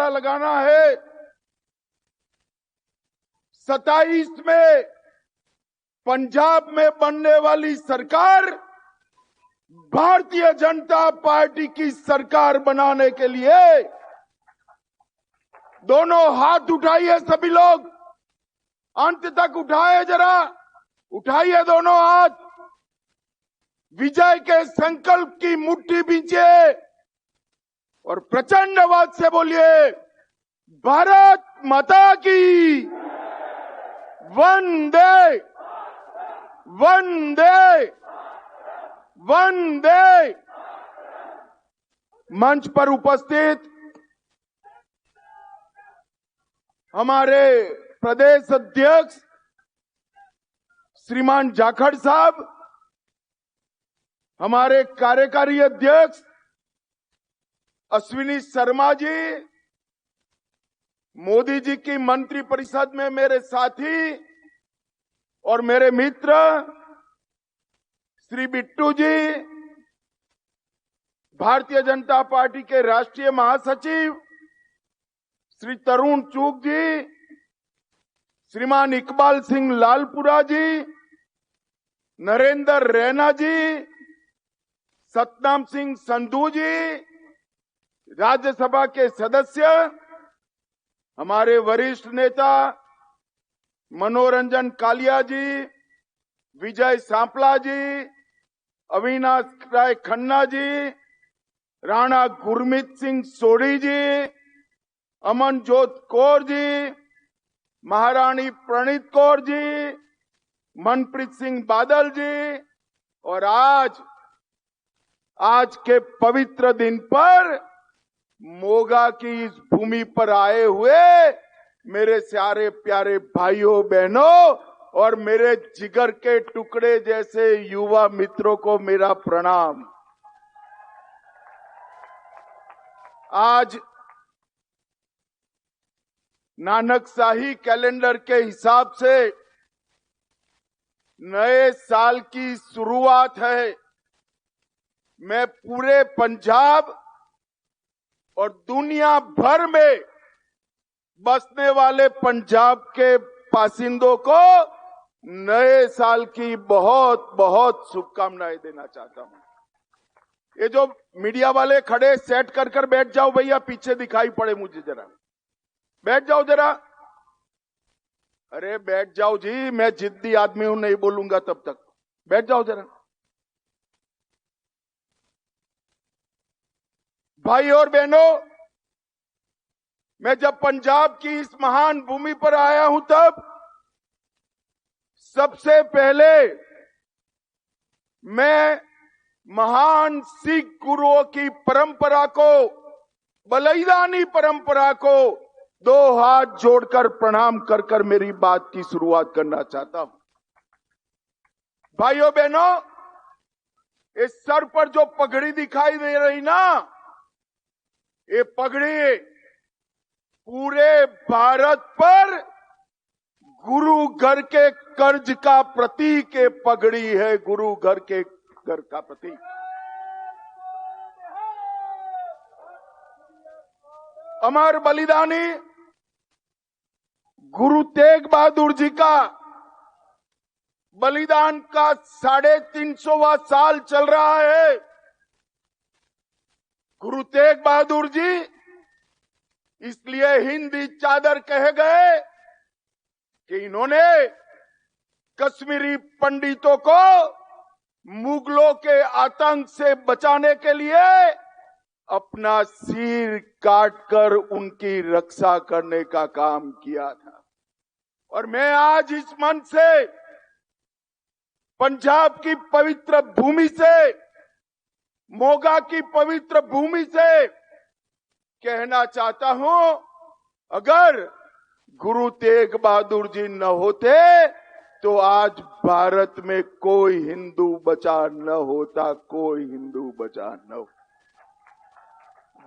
नारा लगाना है 27 में पंजाब में बनने वाली सरकार भारतीय जनता पार्टी की सरकार बनाने के लिए दोनों हाथ उठाइए। सभी लोग अंत तक उठाए, जरा उठाइए दोनों हाथ। विजय के संकल्प की मुट्ठी बींचिए और प्रचंड आवाज से बोलिए, भारत माता की वंदे वंदे वंदे। मंच पर उपस्थित हमारे प्रदेश अध्यक्ष श्रीमान जाखड़ साहब, हमारे कार्यकारी अध्यक्ष अश्विनी शर्मा जी, मोदी जी की मंत्रिपरिषद में मेरे साथी और मेरे मित्र श्री बिट्टू जी, भारतीय जनता पार्टी के राष्ट्रीय महासचिव श्री तरुण चूग जी, श्रीमान इकबाल सिंह लालपुरा जी, नरेंद्र रैना जी, सतनाम सिंह संधू जी, राज्यसभा के सदस्य, हमारे वरिष्ठ नेता मनोरंजन कालिया जी, विजय सांपला जी, अविनाश राय खन्ना जी, राणा गुरमीत सिंह सोढ़ी जी, अमनजोत कौर जी, महारानी प्रणीत कौर जी, मनप्रीत सिंह बादल जी, और आज के पवित्र दिन पर मोगा की इस भूमि पर आए हुए मेरे सारे प्यारे भाइयों बहनों और मेरे जिगर के टुकड़े जैसे युवा मित्रों को मेरा प्रणाम। आज नानक शाही कैलेंडर के हिसाब से नए साल की शुरुआत है। मैं पूरे पंजाब और दुनिया भर में बसने वाले पंजाब के बासिंदों को नए साल की बहुत बहुत शुभकामनाएं देना चाहता हूं। ये जो मीडिया वाले खड़े सेट कर बैठ जाओ भैया, पीछे दिखाई पड़े मुझे, जरा बैठ जाओ जरा। अरे बैठ जाओ जी, मैं जिद्दी आदमी हूं, नहीं बोलूंगा तब तक। बैठ जाओ जरा। भाई और बहनों, मैं जब पंजाब की इस महान भूमि पर आया हूं तब सबसे पहले मैं महान सिख गुरुओं की परंपरा को, बलिदानी परंपरा को दो हाथ जोड़कर प्रणाम कर मेरी बात की शुरुआत करना चाहता हूं। भाइयों बहनों, इस सर पर जो पगड़ी दिखाई दे रही ना, ये पगड़ी पूरे भारत पर गुरु घर के कर्ज का प्रतीक ये पगड़ी है, गुरु घर के घर का प्रतीक। अमर बलिदानी गुरु तेग बहादुर जी का बलिदान का 350वां साल चल रहा है। गुरु तेग बहादुर जी इसलिए हिंदी चादर कहे गए कि इन्होंने कश्मीरी पंडितों को मुगलों के आतंक से बचाने के लिए अपना सिर काटकर उनकी रक्षा करने का काम किया था। और मैं आज इस मंच से, पंजाब की पवित्र भूमि से, मोगा की पवित्र भूमि से कहना चाहता हूं, अगर गुरु तेग बहादुर जी न होते तो आज भारत में कोई हिंदू बचा न होता, कोई हिंदू बचा न होता।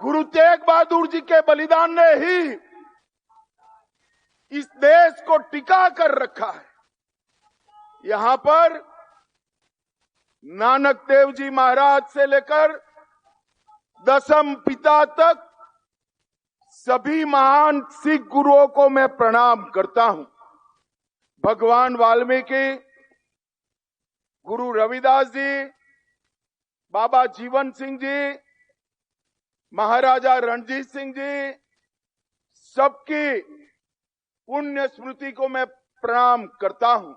गुरु तेग बहादुर जी के बलिदान ने ही इस देश को टिका कर रखा है। यहां पर नानक देव जी महाराज से लेकर दसम पिता तक सभी महान सिख गुरुओं को मैं प्रणाम करता हूं। भगवान वाल्मीकि, गुरु रविदास जी, बाबा जीवन सिंह जी, महाराजा रणजीत सिंह जी, सबकी पुण्य स्मृति को मैं प्रणाम करता हूं।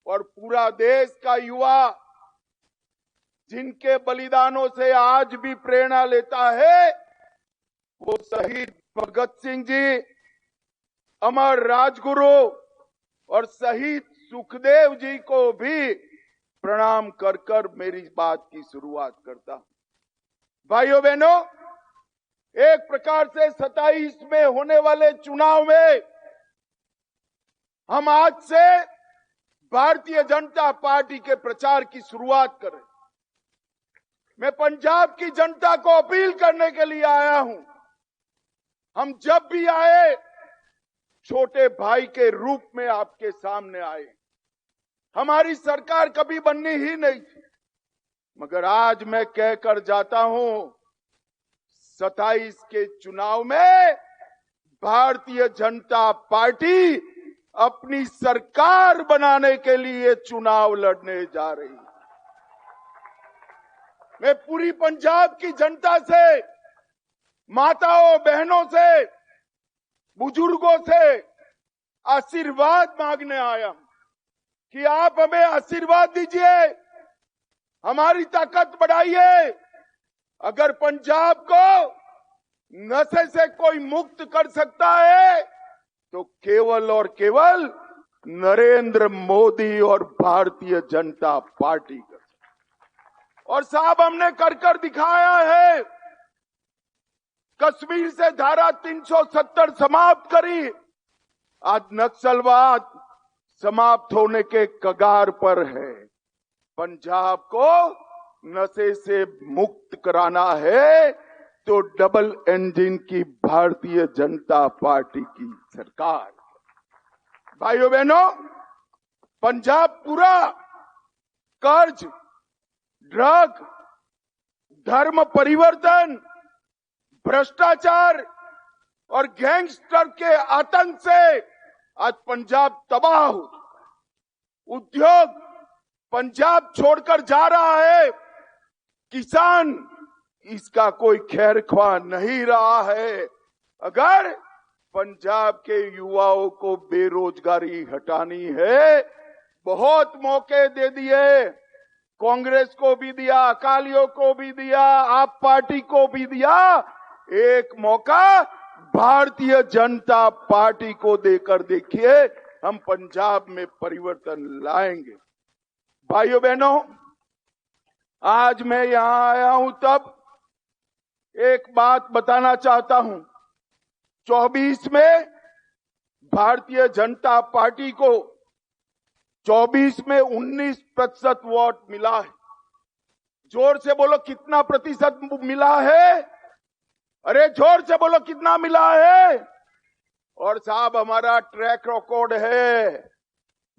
और पूरा देश का युवा जिनके बलिदानों से आज भी प्रेरणा लेता है, वो शहीद भगत सिंह जी, अमर राजगुरु और शहीद सुखदेव जी को भी प्रणाम कर कर मेरी बात की शुरुआत करता हूं। भाइयों बहनों, एक प्रकार से 27 में होने वाले चुनाव में हम आज से भारतीय जनता पार्टी के प्रचार की शुरुआत करें। मैं पंजाब की जनता को अपील करने के लिए आया हूं। हम जब भी आए, छोटे भाई के रूप में आपके सामने आए। हमारी सरकार कभी बननी ही नहीं थी, मगर आज मैं कहकर जाता हूं, 27 के चुनाव में भारतीय जनता पार्टी अपनी सरकार बनाने के लिए चुनाव लड़ने जा रही है। मैं पूरी पंजाब की जनता से, माताओं बहनों से, बुजुर्गों से आशीर्वाद मांगने आया हूं कि आप हमें आशीर्वाद दीजिए, हमारी ताकत बढ़ाइए। अगर पंजाब को नशे से कोई मुक्त कर सकता है तो केवल और केवल नरेंद्र मोदी और भारतीय जनता पार्टी कर सकती। और साहब, हमने कर दिखाया है। कश्मीर से धारा 370 समाप्त करी, आज नक्सलवाद समाप्त होने के कगार पर है। पंजाब को नशे से मुक्त कराना है तो डबल इंजन की भारतीय जनता पार्टी की सरकार। भाइयों बहनों, पंजाब पूरा कर्ज, ड्रग, धर्म परिवर्तन, भ्रष्टाचार और गैंगस्टर के आतंक से आज पंजाब तबाह हो। उद्योग पंजाब छोड़कर जा रहा है। किसान इसका कोई खैर ख्वाह नहीं रहा है। अगर पंजाब के युवाओं को बेरोजगारी हटानी है, बहुत मौके दे दिए, कांग्रेस को भी दिया, अकालियों को भी दिया, आप पार्टी को भी दिया। एक मौका भारतीय जनता पार्टी को देकर देखिए, हम पंजाब में परिवर्तन लाएंगे। भाइयों बहनों, आज मैं यहां आया हूं तब एक बात बताना चाहता हूं। 24 में भारतीय जनता पार्टी को 24 में 19% वोट मिला है। जोर से बोलो, कितना प्रतिशत मिला है? अरे जोर से बोलो, कितना मिला है? और साहब, हमारा ट्रैक रिकॉर्ड है,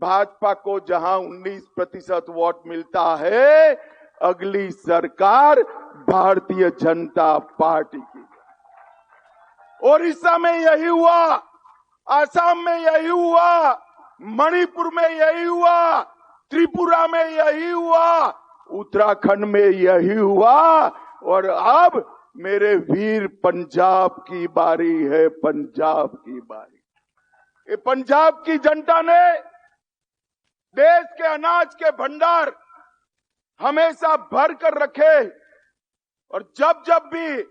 भाजपा को जहां 19% वोट मिलता है, अगली सरकार भारतीय जनता पार्टी की। ओडिशा में यही हुआ, आसाम में यही हुआ, मणिपुर में यही हुआ, त्रिपुरा में यही हुआ, उत्तराखंड में यही हुआ। और अब मेरे वीर, पंजाब की बारी है, पंजाब की बारी। ये पंजाब की जनता ने देश के अनाज के भंडार हमेशा भर कर रखे, और जब जब भी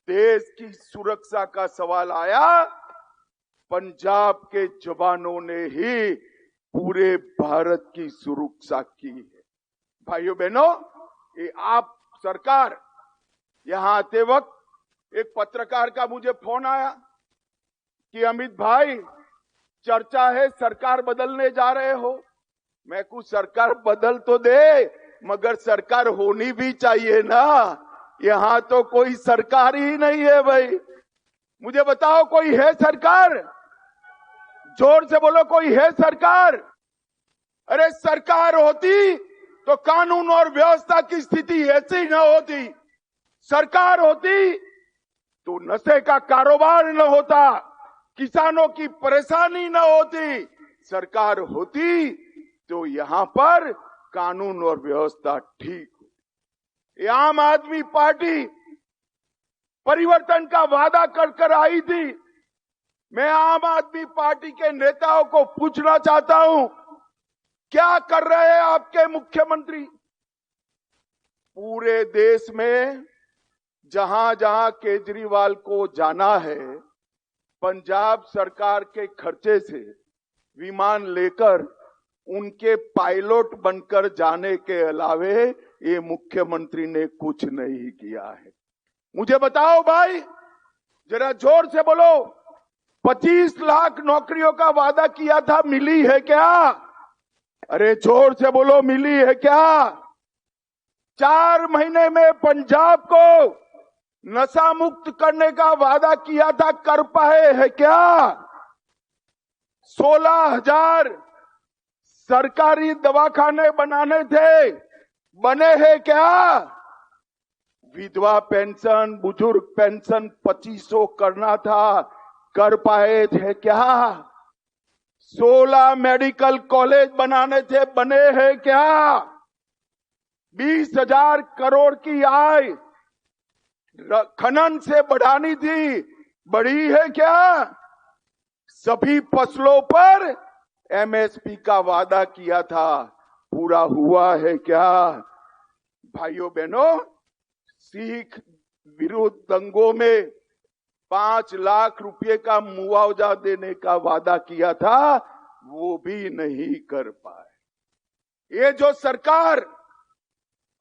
देश की सुरक्षा का सवाल आया, पंजाब के जवानों ने ही पूरे भारत की सुरक्षा की है। भाइयों बहनों, ये आप सरकार, यहां आते वक्त एक पत्रकार का मुझे फोन आया कि अमित भाई, चर्चा है सरकार बदलने जा रहे हो। मैं कुछ सरकार बदल तो दे, मगर सरकार होनी भी चाहिए ना। यहां तो कोई सरकार ही नहीं है भाई। मुझे बताओ, कोई है सरकार? जोर से बोलो, कोई है सरकार? अरे सरकार होती तो कानून और व्यवस्था की स्थिति ऐसी न होती। सरकार होती तो नशे का कारोबार न होता, किसानों की परेशानी न होती, सरकार होती तो यहां पर कानून और व्यवस्था ठीक होती। ये आम आदमी पार्टी परिवर्तन का वादा कर आई थी। मैं आम आदमी पार्टी के नेताओं को पूछना चाहता हूं, क्या कर रहे हैं आपके मुख्यमंत्री? पूरे देश में जहां जहां केजरीवाल को जाना है, पंजाब सरकार के खर्चे से विमान लेकर उनके पायलट बनकर जाने के अलावे ये मुख्यमंत्री ने कुछ नहीं किया है। मुझे बताओ भाई, जरा जोर से बोलो, 25 लाख नौकरियों का वादा किया था, मिली है क्या? अरे जोर से बोलो, मिली है क्या? 4 महीने में पंजाब को नशा मुक्त करने का वादा किया था, कर पाए है क्या? 16,000 सरकारी दवाखाने बनाने थे, बने हैं क्या? विधवा पेंशन, बुजुर्ग पेंशन 2500 करना था, कर पाए थे क्या? 16 मेडिकल कॉलेज बनाने थे, बने हैं क्या? 20,000 करोड़ की आय खनन से बढ़ानी थी, बढ़ी है क्या? सभी फसलों पर एमएसपी का वादा किया था, पूरा हुआ है क्या? भाइयों बहनों, सिख विरोध दंगों में 5 लाख रुपए का मुआवजा देने का वादा किया था, वो भी नहीं कर पाए। ये जो सरकार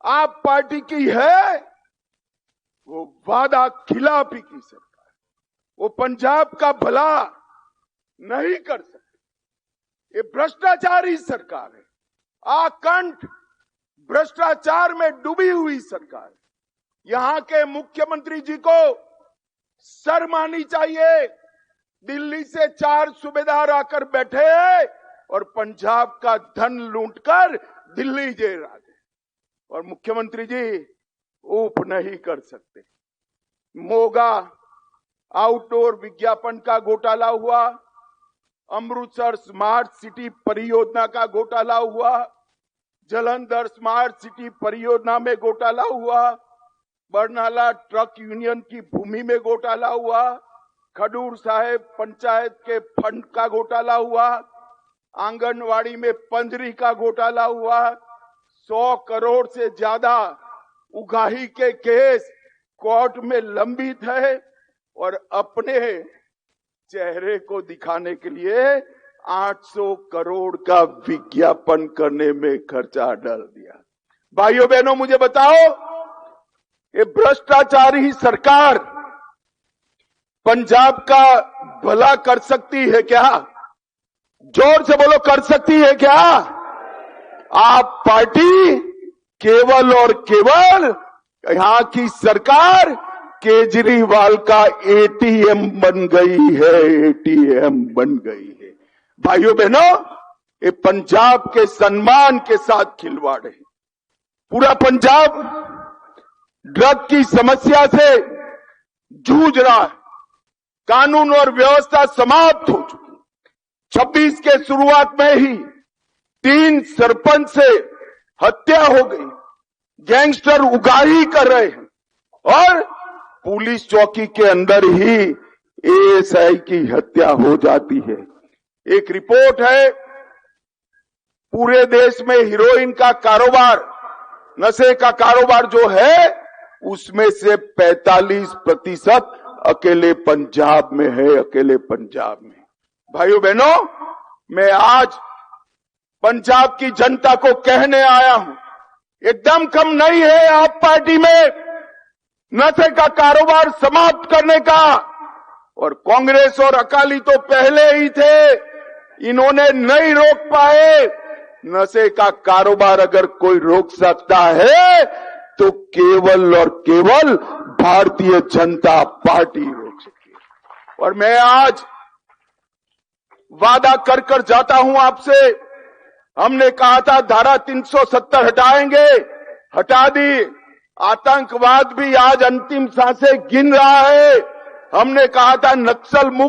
आप पार्टी की है, वो वादा खिलाफी की सरकार, वो पंजाब का भला नहीं कर सकती। ये भ्रष्टाचारी सरकार है, आकंठ भ्रष्टाचार में डूबी हुई सरकार। यहां के मुख्यमंत्री जी को शर्म आनी चाहिए। दिल्ली से 4 सूबेदार आकर बैठे हैं और पंजाब का धन लूटकर दिल्ली जेल आ गए, और मुख्यमंत्री जी ऊप नहीं कर सकते। मोगा आउटडोर विज्ञापन का घोटाला हुआ, अमृतसर स्मार्ट सिटी परियोजना का घोटाला हुआ, जलंधर स्मार्ट सिटी परियोजना में घोटाला हुआ, बरनाला ट्रक यूनियन की भूमि में घोटाला हुआ, खडूर साहेब पंचायत के फंड का घोटाला हुआ, आंगनवाड़ी में पंजरी का घोटाला हुआ, 100 करोड़ से ज्यादा उगाही के केस कोर्ट में लंबित है, और अपने चेहरे को दिखाने के लिए 800 करोड़ का विज्ञापन करने में खर्चा डाल दिया। भाइयों बहनों, मुझे बताओ, ये भ्रष्टाचारी सरकार पंजाब का भला कर सकती है क्या? जोर से बोलो, कर सकती है क्या? आप पार्टी केवल और केवल यहां की सरकार केजरीवाल का एटीएम बन गई है, एटीएम बन गई है। भाइयों बहनों, ये पंजाब के सम्मान के साथ खिलवाड़ है। पूरा पंजाब ड्रग की समस्या से जूझ रहा है, कानून और व्यवस्था समाप्त हो चुकी। 26 के शुरुआत में ही 3 सरपंच से हत्या हो गई, गैंगस्टर उगाही कर रहे हैं, और पुलिस चौकी के अंदर ही एएसआई की हत्या हो जाती है। एक रिपोर्ट है, पूरे देश में हीरोइन का कारोबार, नशे का कारोबार जो है, उसमें से 45% अकेले पंजाब में है, अकेले पंजाब में। भाइयों बहनों, मैं आज पंजाब की जनता को कहने आया हूं, एकदम कम नहीं है आप पार्टी में नशे का कारोबार समाप्त करने का। और कांग्रेस और अकाली तो पहले ही थे, इन्होंने नहीं रोक पाए। नशे का कारोबार अगर कोई रोक सकता है तो केवल और केवल भारतीय जनता पार्टी रोक सकती है। और मैं आज वादा कर कर जाता हूं आपसे, हमने कहा था धारा 370 हटाएंगे, हटा दी। आतंकवाद भी आज अंतिम सांसें गिन रहा है, हमने कहा था नक्सल मुक्त